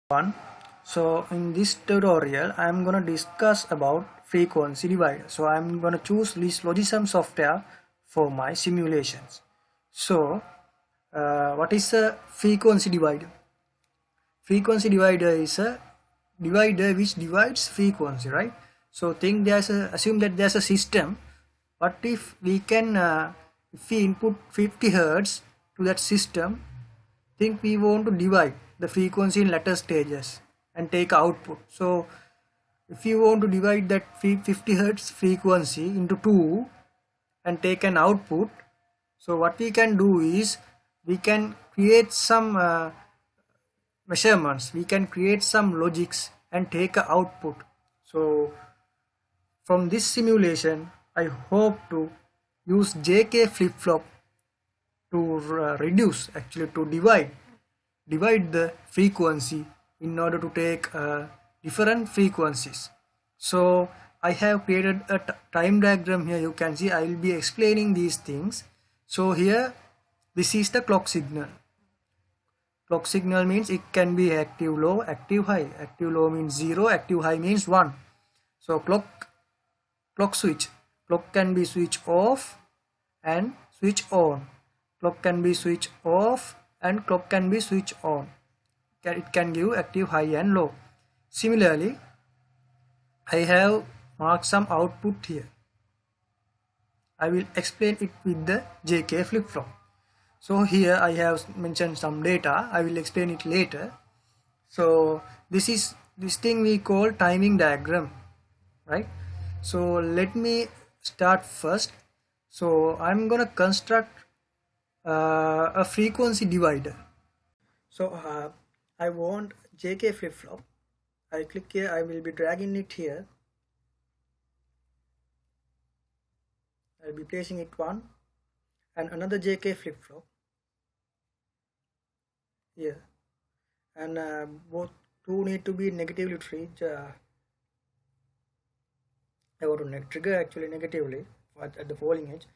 One. So in this tutorial I'm gonna discuss about frequency divider. So I'm gonna choose this Logisim software for my simulations. So what is a frequency divider? Frequency divider is a divider which divides frequency, right? So assume that there's a system. What if we can if we input 50 hertz to that system, think we want to divide the frequency in later stages and take output. So if you want to divide that 50 hertz frequency into two and take an output, so what we can do is we can create some measurements, we can create some logics and take a output. So from this simulation I hope to use JK flip-flop to reduce, actually to divide the frequency in order to take different frequencies. So I have created a time diagram here. You can see I will be explaining these things. So here this is the clock signal. Clock signal means it can be active low, active high. Active low means 0, active high means 1. So clock switch, clock can be switch off and switch on. Clock can be switch off and clock can be switch on. It can give active high and low. Similarly, I have marked some output here. I will explain it with the JK flip-flop. So here I have mentioned some data. I will explain it later. So this thing we call timing diagram, right? So let me start first. So I'm gonna construct a frequency divider. So I want JK flip-flop. I click here, I will be dragging it here. I'll be placing it one and another JK flip-flop here, and both two need to be negatively treated. I want to trigger actually negatively at the falling edge.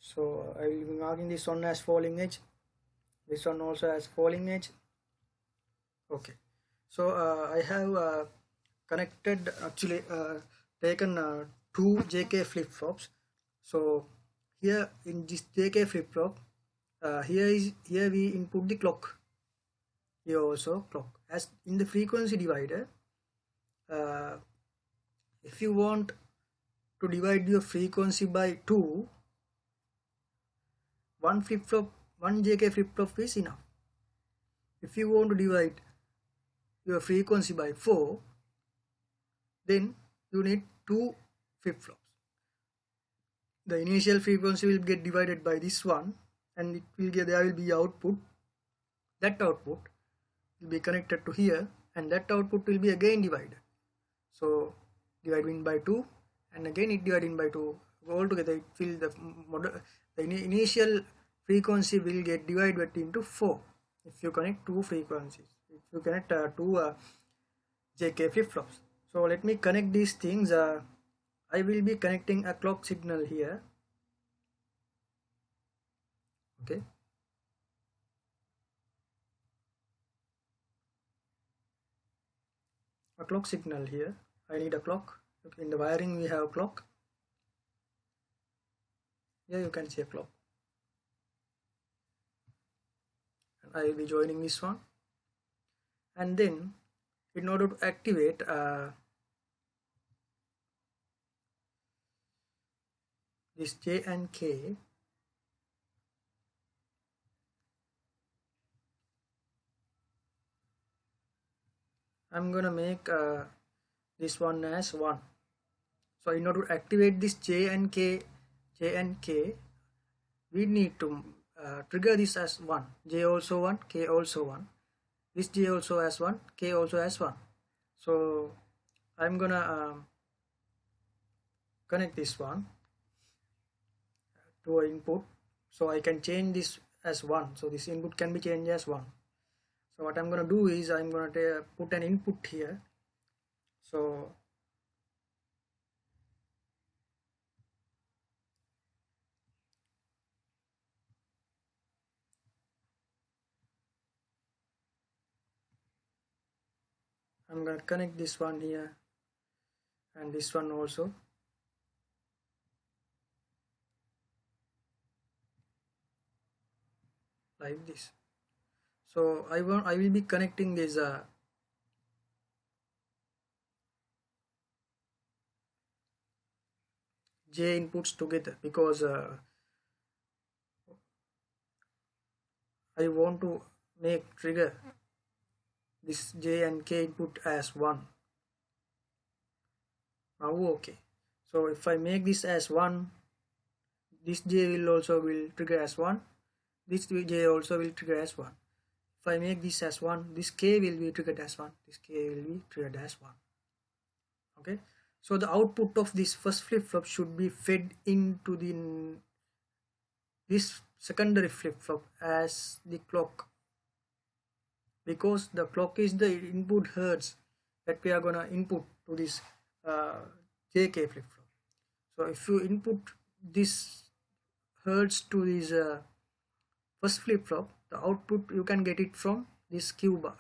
So I will be marking this one as falling edge, this one also as falling edge. Okay, so I have connected, actually taken two JK flip-flops. So here in this JK flip-flop, here we input the clock, here also clock. As in the frequency divider, uh, if you want to divide your frequency by 2, one flip-flop, one JK flip-flop is enough. If you want to divide your frequency by 4, then you need two flip-flops. The initial frequency will get divided by this one, and there will be output. That output will be connected to here, and that output will be again divided. So dividing by 2 and again it dividing by 2, all together it will the initial frequency will get divided into 4 if you connect two frequencies, if you connect two JK flip-flops. So let me connect these things. I will be connecting a clock signal here. Okay, a clock signal here. I need a clock. In the wiring we have a clock. Here you can see a clock, and I will be joining this one. And then in order to activate this J and K, I'm gonna make this one as 1. So in order to activate this J and K, we need to trigger this as 1. J also 1, K also 1. This J also as 1, K also as 1. So I'm gonna connect this one to an input. So I can change this as 1. So this input can be changed as 1. So what I'm gonna do is I'm gonna put an input here. So I'm gonna connect this one here and this one also. Like this. So I will be connecting this J inputs together because I want to make trigger this J and K input as 1. Now okay. So if I make this as 1, this J will trigger as 1, this J also will trigger as 1. If I make this as 1, this K will be triggered as 1, this K will be triggered as 1. Okay, so the output of this first flip-flop should be fed into this secondary flip-flop as the clock, because the clock is the input hertz that we are gonna input to this JK flip-flop. So if you input this hertz to this first flip-flop, the output you can get it from this Q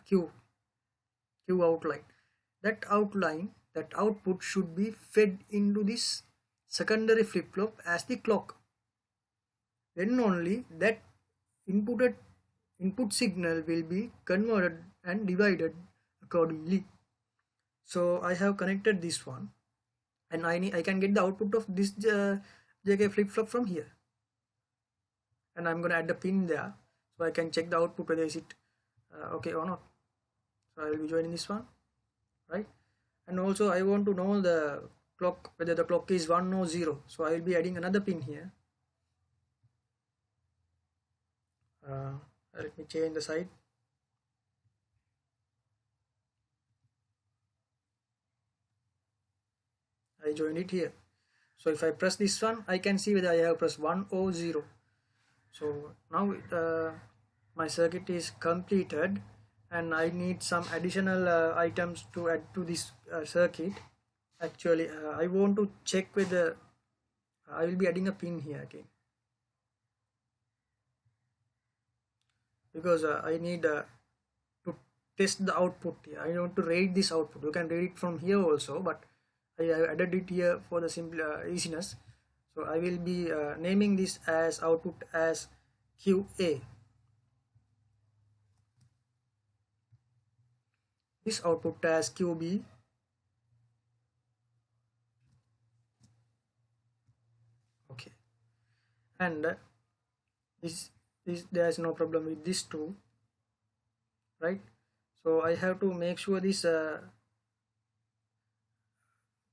outline. That output should be fed into this secondary flip-flop as the clock. Then only that input signal will be converted and divided accordingly. So I have connected this one, and I can get the output of this JK flip-flop from here, and I'm gonna add the pin there so I can check the output whether is it okay or not. So I will be joining this one, right? And also I want to know the clock, whether the clock is 1 or 0, so I will be adding another pin here. Let me change the side. I join it here. So if I press this one, I can see whether I have pressed 1 or 0. So now my circuit is completed, and I need some additional items to add to this circuit. Actually I want to check whether I will be adding a pin here again, because I need to test the output here. I want to read this output. You can read it from here also, but I have added it here for the simple easiness. So I will be naming this as output as QA. This output as QB. Okay, and this there is no problem with this too, right? So I have to make sure this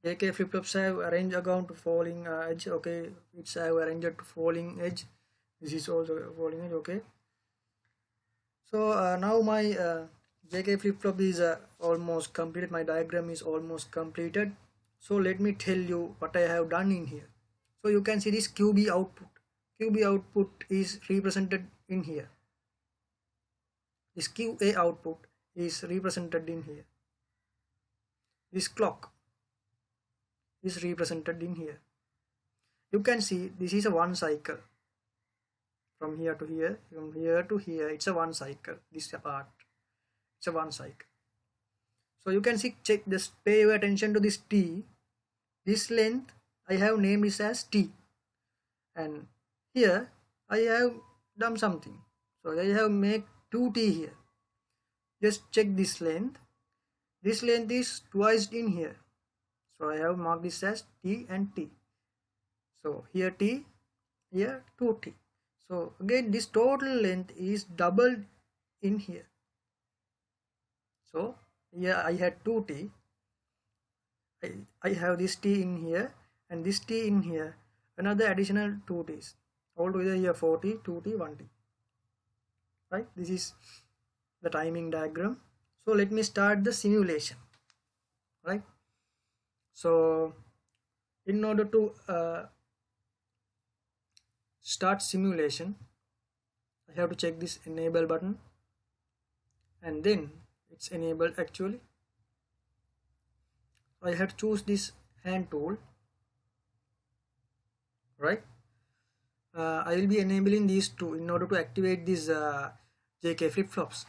JK flip-flops have arranged account to falling edge. Okay, it's have arranged to falling edge. This is also falling edge. Okay, so now my JK flip-flop is almost completed. My diagram is almost completed. So let me tell you what I have done in here. So you can see this QB output. QB output is represented in here. This QA output is represented in here. This clock is represented in here. You can see this is a one cycle. From here to here, from here to here, it's a one cycle. This part, it's a one cycle. So you can see, check this, pay your attention to this T. This length I have named this as T, and here I have done something. So I have made 2T here. Just check this length. This length is twice in here. So I have marked this as T and T. So here T, here 2T. So again this total length is doubled in here. So here I had 2T. I have this T in here and this T in here. Another additional 2T's. Altogether here 4T, 2T, 1T. Right? This is the timing diagram. So let me start the simulation. Right? So in order to start simulation, I have to check this enable button, and then it's enabled actually. I have to choose this hand tool, right? I will be enabling these two in order to activate these JK flip-flops.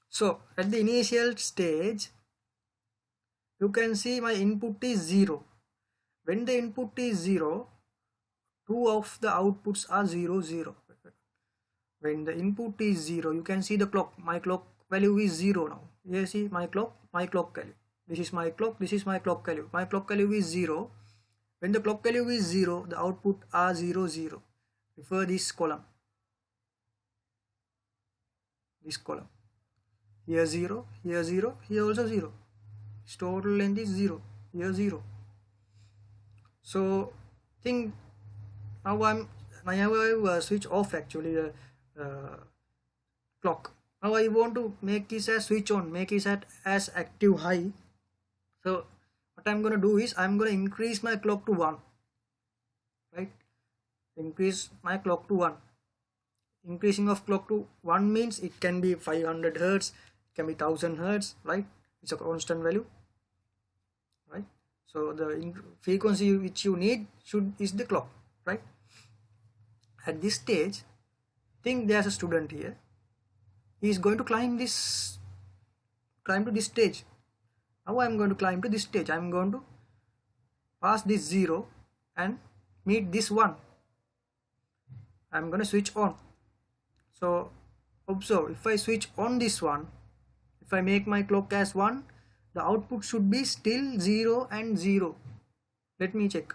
So at the initial stage, you can see my input is 0. When the input is 0, two of the outputs are 0 0. When the input is 0, you can see the clock. My clock value is 0 now. You see my clock value. This is my clock, this is my clock value. My clock value is 0. When the clock value is 0, the output are 0 0. Refer this column. This column. Here 0, here 0, here also 0. Its total length is 0. Here 0. So think now I have switch off actually the clock. Now I want to make this as switch on, make it as active high. So what I'm going to do is I'm going to increase my clock to 1, right? Increase my clock to 1. Increasing of clock to 1 means it can be 500 hertz, it can be 1000 hertz, right? It's a constant value, right? So the frequency which you need is the clock, right? At this stage, think there's a student here. He is going to climb to this stage. Now I'm going to climb to this stage. I'm going to pass this 0 and meet this 1. I'm going to switch on. So observe, if I switch on this one, if I make my clock as 1, the output should be still 0 and 0. Let me check.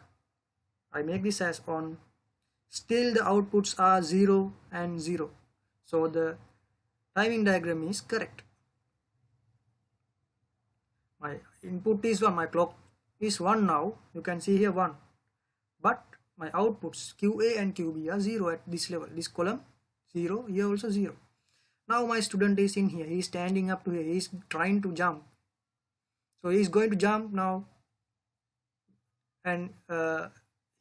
I make this as on. Still the outputs are 0 and 0. So the timing diagram is correct. My input is 1, my clock is 1 now. You can see here 1. But my outputs QA and QB are 0 at this level. This column 0, here also 0. Now my student is in here. He is standing up to here. He is trying to jump. So he is going to jump now. And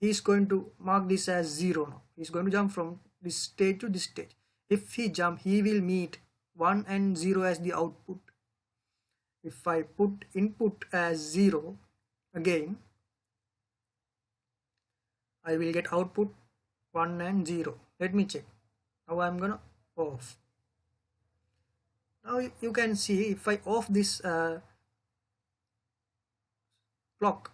he is going to mark this as 0 now. He is going to jump from this stage to this stage. If he jump, he will meet 1 and 0 as the output. If I put input as 0 again, I will get output 1 and 0. Let me check. Now I'm gonna off. Now you can see if I off this clock,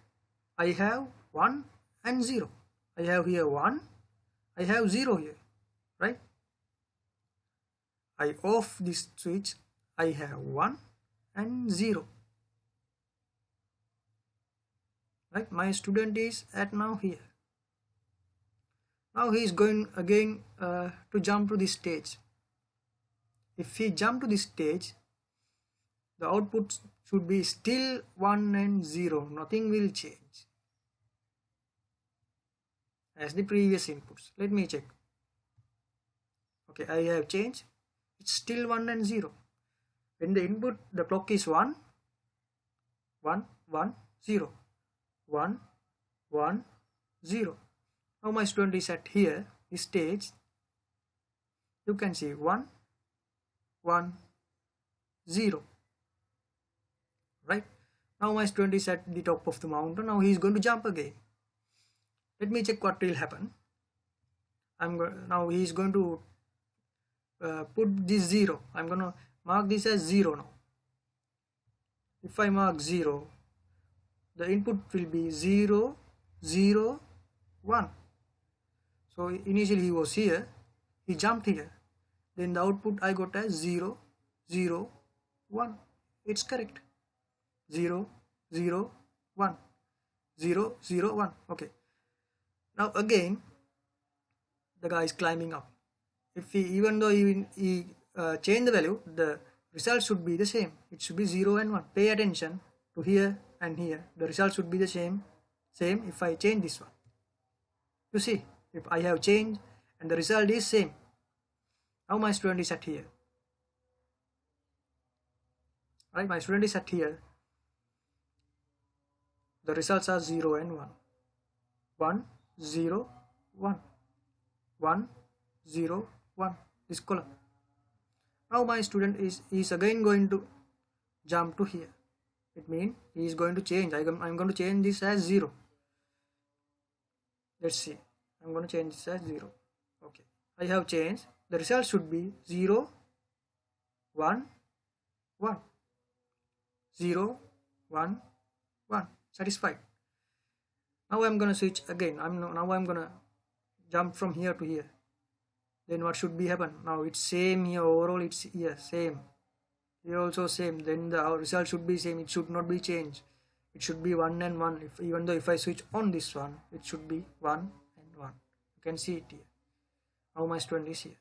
I have 1 and 0. I have here 1, I have 0 here, right? I off this switch, I have 1 and 0, right? My student is at now here. Now he is going again to jump to this stage. If he jump to this stage, the output should be still 1 and 0. Nothing will change as the previous inputs. Let me check. Okay, I have changed. It's still 1 and 0. When the input, the clock is 1, 1, 1, 0, 1, 1, 0. Now my student is at here, this stage. You can see 1, 1, 0. Right? Now my student is at the top of the mountain. Now he is going to jump again. Let me check what will happen. Now he is going to put this 0. I'm going to mark this as 0 now. If I mark 0, the input will be 0, 0, 1. So initially he was here, he jumped here. Then the output I got as 0, 0, 1. It's correct. 0, 0, 1. 0, 0, 1. Okay. Now again, the guy is climbing up. If even though he change the value, the result should be the same. It should be 0 and 1. Pay attention to here and here. The result should be the same if I change this one. You see, if I have changed and the result is same. Now my student is at here. Right, my student is at here. The results are 0 and 1. 1, 0, 1. 1, 0, 1. This column. Now my student is again going to jump to here. It means he is going to change. I'm going to change this as 0. Let's see. I'm going to change this as 0. Okay. I have changed. The result should be 0, 1, 1. 0, 1, 1. Satisfied. Now I'm gonna switch again. Now I'm gonna jump from here to here. Then what should be happen? Now it's same here. Overall it's here same. Here also same. Then the result should be same. It should not be changed. It should be 1 and 1. Even though if I switch on this one, it should be 1 and 1. You can see it here. Now my student is here.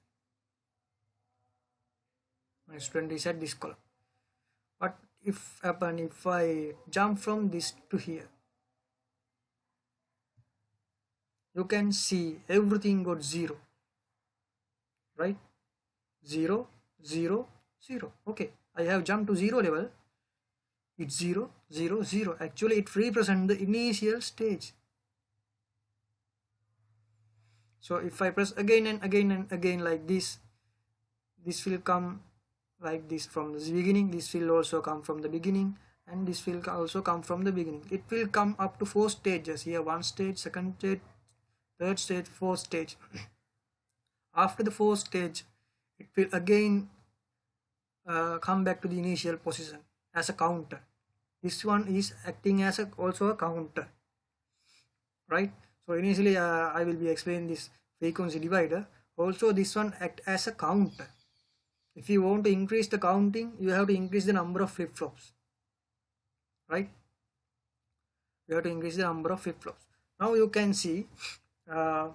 My student is at this column. What if happen if I jump from this to here? You can see everything got 0, right? 0, 0, 0. Okay, I have jumped to 0 level. It's 0, 0, 0. Actually it represents the initial stage. So if I press again and again and again like this will come like this from the beginning. This will also come from the beginning, and this will also come from the beginning. It will come up to 4 stages here. 1 stage, 2nd stage, 3rd stage, 4th stage. After the 4th stage, it will again come back to the initial position as a counter. This one is acting as also a counter, right? So initially I will be explaining this frequency divider. Also this one act as a counter. If you want to increase the counting, you have to increase the number of flip-flops, right? You have to increase the number of flip-flops. Now you can see for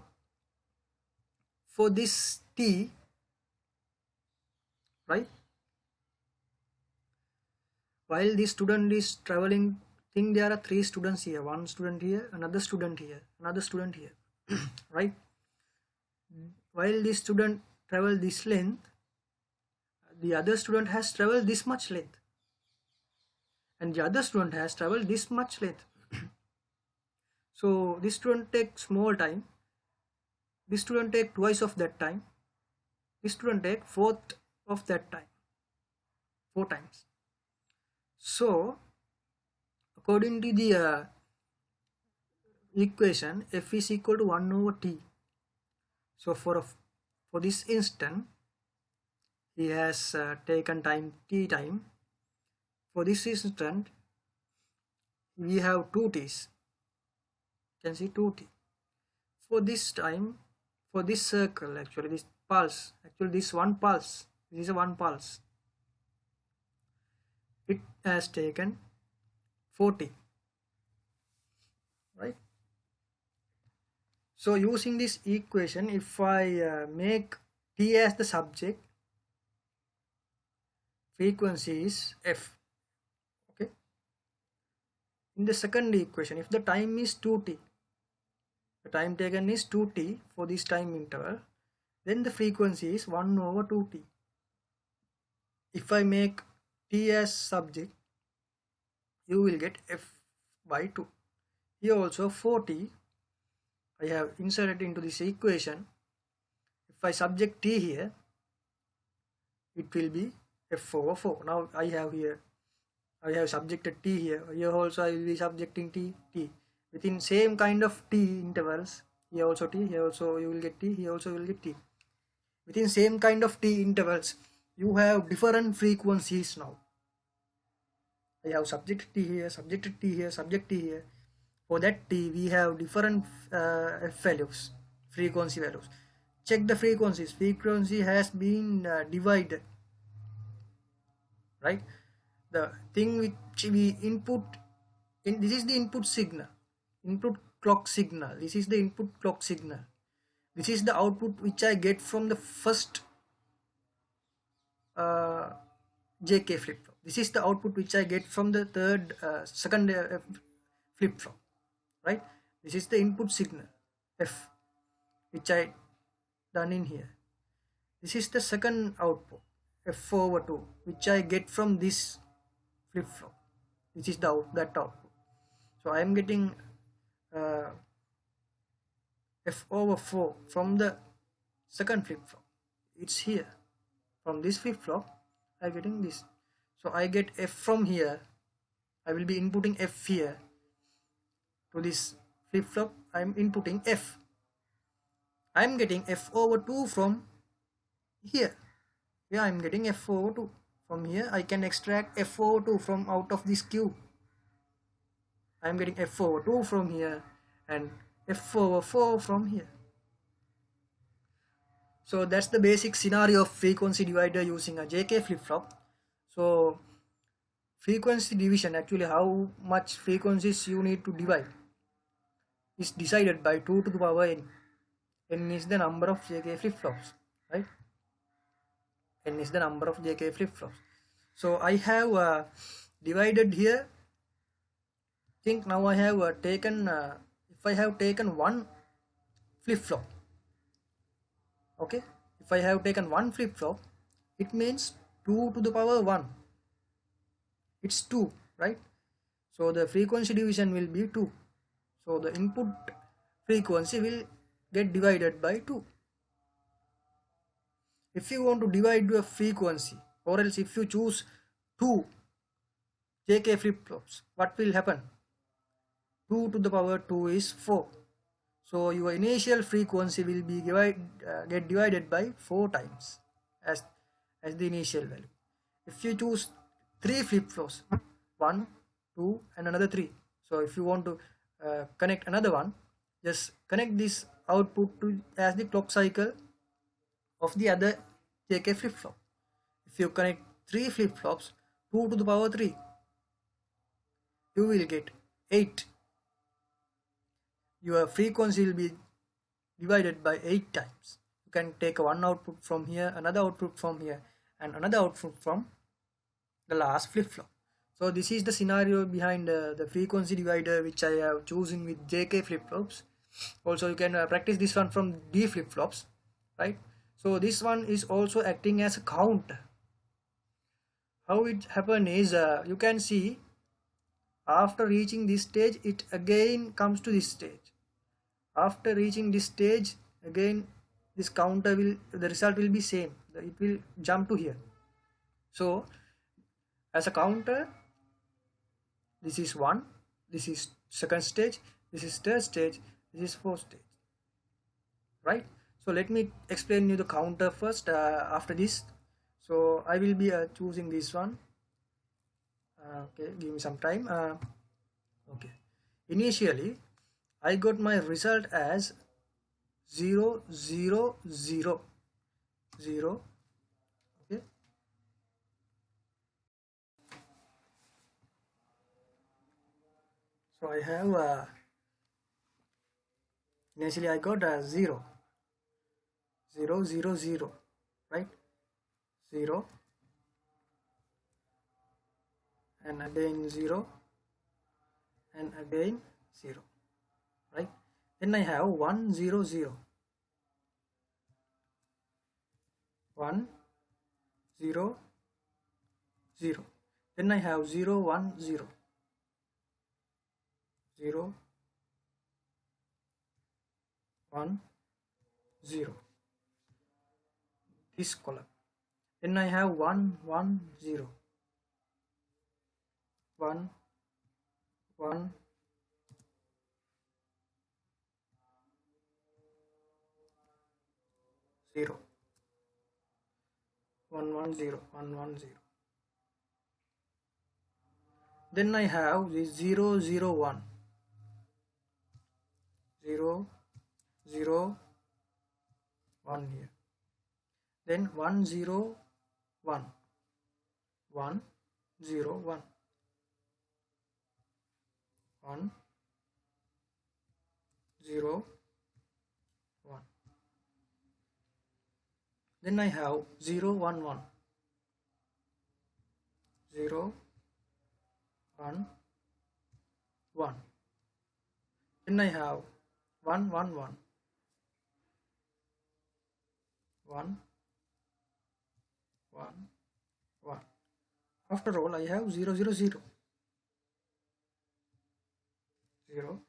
this T, right? While this student is traveling, think there are 3 students here. 1 student here, another student here, another student here, right? While this student travel this length, the other student has traveled this much length, and the other student has traveled this much length. So this student takes small time, this student take twice of that time, this student take fourth of that time, 4 times. So according to the equation, f is equal to 1 over t. So for this instant, he has taken time t time. For this instant, we have 2 t's. You can see 2t. For this time, for this circle, actually this pulse, actually this one pulse, this is a 1 pulse. It has taken 40, right? So using this equation, if I make t as the subject, frequency is f. Okay. In the second equation, if the time is 2t, the time taken is 2t for this time interval, then the frequency is 1 over 2t. If I make t as subject, you will get f by 2. Here also 4t I have inserted into this equation. If I subject t here, it will be f over 4. Now I have subjected t here. Here also I will be subjecting t. Within same kind of t intervals, here also t, here also you will get t, here also you will get t. Within same kind of t intervals, you have different frequencies now. I have subjected t here, subjected t here, subject t here. For that t, we have different f values, frequency values. Check the frequencies. Frequency has been divided, right? The thing which we input in, this is the input signal, input clock signal. This is the input clock signal. This is the output which I get from the first JK flip-flop. This is the output which I get from the second flip-flop, right? This is the input signal f, which I done in here. This is the second output f over 2, which I get from this flip-flop. This is the that output. So I am getting f over 4 from the second flip-flop. It's here. From this flip-flop, I am getting this. So I get f from here. I will be inputting f here. To this flip-flop, I am inputting f. I am getting f over 2 from here. Yeah, I am getting f over 2. From here, I can extract f over 2 from out of this cube. I'm getting f over 2 from here and f over 4 from here. So that's the basic scenario of frequency divider using a JK flip-flop. So frequency division, actually how much frequencies you need to divide, is decided by 2 to the power n. N is the number of JK flip-flops, right? N is the number of JK flip-flops. So I have divided here. Think now I have taken, if I have taken one flip-flop, okay, if I have taken one flip-flop, it means 2 to the power 1, it's 2, right? So the frequency division will be 2. So the input frequency will get divided by 2. If you want to divide your frequency, or else if you choose 2 JK flip-flops, what will happen? 2 to the power 2 is 4. So your initial frequency will be get divided by 4 times as the initial value. If you choose 3 flip-flops, 1, 2 and another 3. So if you want to connect another one, just connect this output to as the clock cycle of the other JK flip-flop. If you connect 3 flip-flops, 2 to the power 3, you will get 8. Your frequency will be divided by 8 times. You can take one output from here, another output from here and another output from the last flip-flop. So this is the scenario behind the frequency divider which I have chosen with JK flip-flops. Also you can practice this one from D flip-flops, right? So this one is also acting as a counter. How it happen is, you can see after reaching this stage it again comes to this stage. After reaching this stage again this counter will, the result will be same, it will jump to here. So as a counter, this is 1, this is second stage, this is third stage, this is fourth stage, right? So let me explain you the counter first after this. So I will be choosing this one. Okay, give me some time. Okay, initially I got my result as 0 0 0 0. Okay, so I have initially I got 0 0 0 0, right? 0 and again 0 and again 0, right? Then I have 1 0 0 1 0 0. Then I have 0 1 0 0 1 0, this column. Then I have 1 1 0 1 1 0 1 1 0 1 1 0. Then I have this 0 0 1 0 0 1 here. Then 1 0 1 1 0 1 1 0 1. Then I have 0 1 1 0 1 1. Then I have 1 1 1 1 1 1. After all I have 0 0 0 0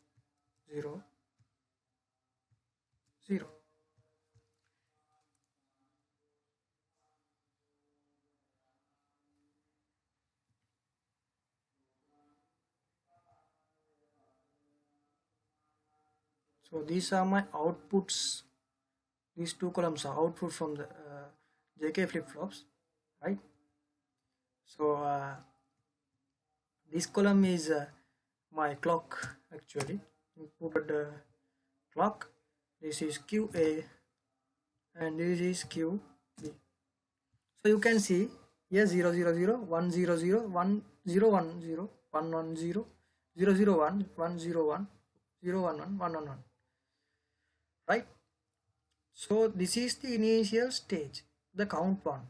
0 0. So these are my outputs. These two columns are output from the JK flip-flops, right? So this column is my clock actually. Inputted the clock. This is QA and this is QB. So you can see here 000 100 1010 110 001 101 011 111, right? So this is the initial stage, the count one,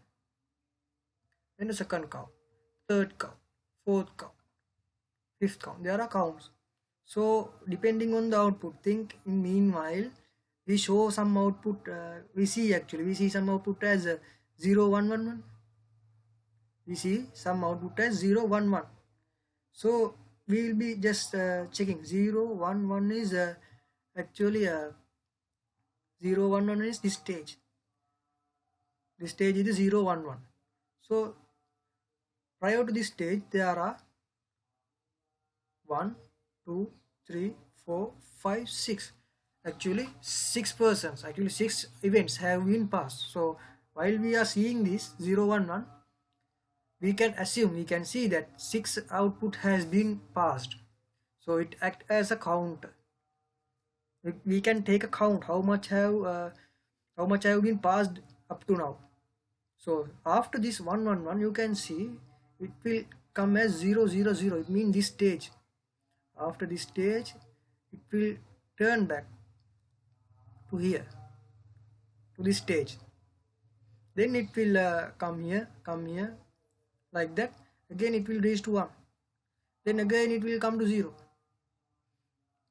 then the second count, third count, fourth count, fifth count. There are counts. So depending on the output, think in meanwhile we show some output. We see some output as 0111. We see some output as 011. So we will be just checking 011 is actually 011 is this stage. This stage is 011. So prior to this stage there are 1 2 3 4 5 6, actually 6 persons, actually 6 events have been passed. So while we are seeing this 011, we can assume, we can see that 6 output has been passed. So it act as a count. We can take a count how much have been passed up to now. So after this 111, you can see it will come as 000. It means this stage. After this stage, it will turn back to here, to this stage. Then it will come here, like that. Again it will reach to 1. Then again it will come to 0.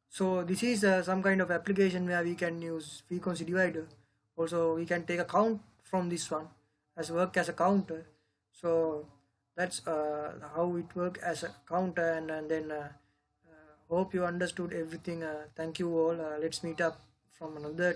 So this is some kind of application where we can use frequency divider. Also we can take a count from this one as work as a counter. So that's how it work as a counter. And then hope you understood everything. Thank you all. Let's meet up from another